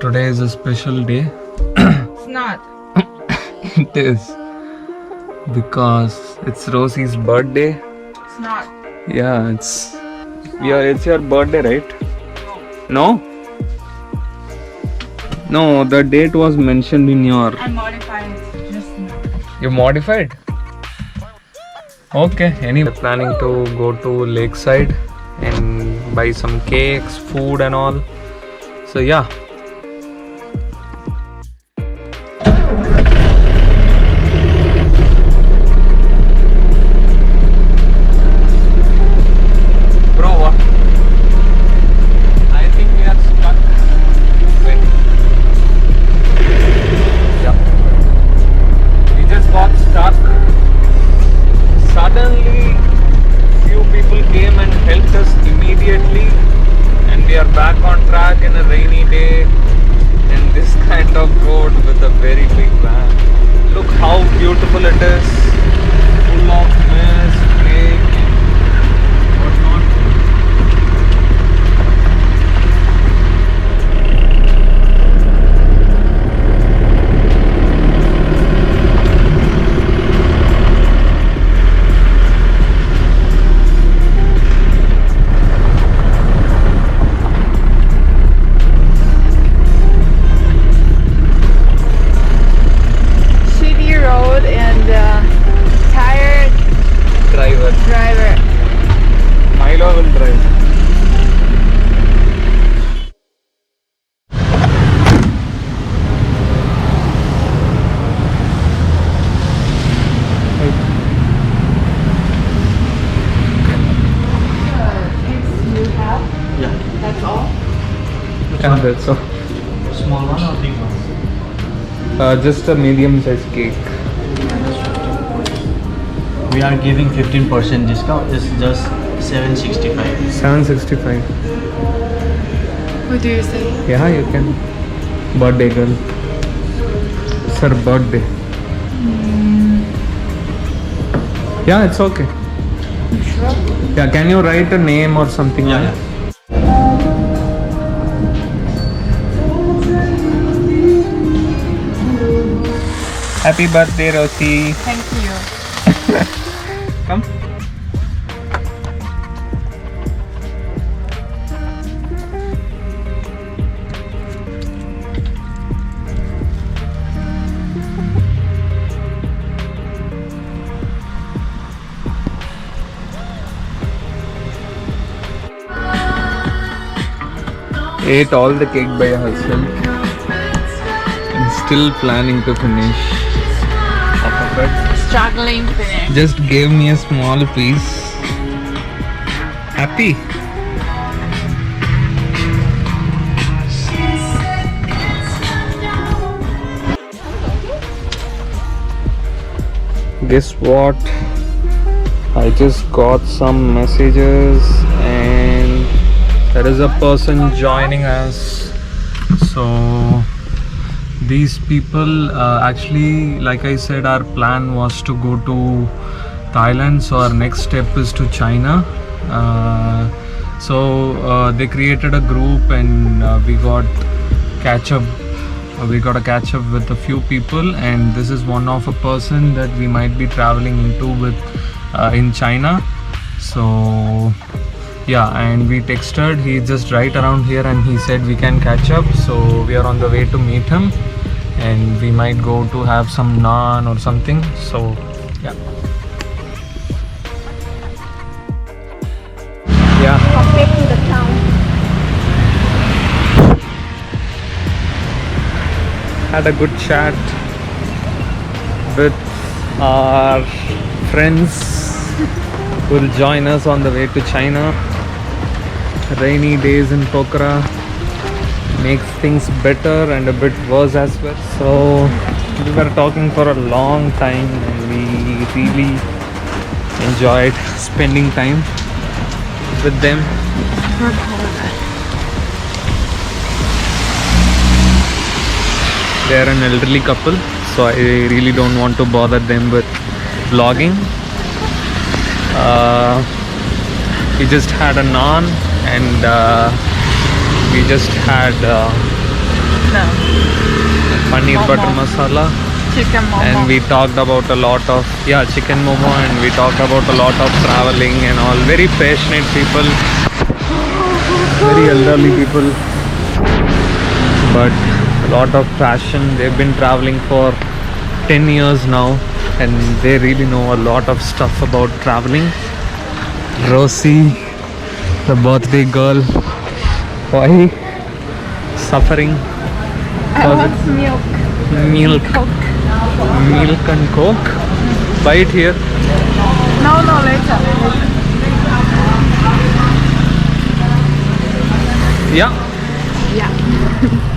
Today is a special day. It's not. It is. Because it's Rosy's birthday. It's not. Yeah, it's your birthday, right? No? No, the date was mentioned in your... I modified it just now. You modified? Okay, anyway, planning to go to lakeside and buy some cakes, food and all. So yeah. Bro, what? I think we are stuck. Wait. Yeah. We just got stuck. Suddenly, few people came and helped us immediately, and we are back on track in a rainy day in this kind of road with a very big van. Look how beautiful it is, full of mist, lake and whatnot. Shitty road and tired driver. Milo will drive. You have? Yeah. That's all? Yeah, that's all. Small one or big one? Just a medium-sized cake. We are giving 15% discount. It's just 765. 765. What do you say? Yeah, you can. Birthday girl. It's her birthday. Yeah, it's okay. You sure? Yeah, can you write a name or something? Yeah, on yeah. it? Happy birthday, Rosy. Thank you. Come. Ate all the cake by herself and still planning to finish half of it. Struggling to finish. Just gave me a small piece. Happy? Guess what? I just got some messages and there is a person joining us. So these people actually, like I said, our plan was to go to Thailand, so our next step is to China. They created a group and we got a catch up with a few people, and this is one of a person that we might be traveling in China. So yeah, and we texted, he's just right around here and he said we can catch up, so we are on the way to meet him and we might go to have some naan or something. So yeah. Halfway to the town. Had a good chat with our friends who will join us on the way to China. Rainy days in Pokhara makes things better and a bit worse as well. So we were talking for a long time and we really enjoyed spending time with them. They are an elderly couple, so I really don't want to bother them with vlogging. We just had a naan and we just had No. paneer Momo. butter masala. Chicken momo. And we talked about a lot of chicken momo, and we talked about a lot of traveling and all. Very passionate people, very elderly people, but a lot of passion. They've been traveling for 10 years now, and they really know a lot of stuff about traveling. Rosy, the birthday girl, why suffering? I want milk. Milk. Coke. Milk and coke. Buy it here. No, later. Yeah. Yeah.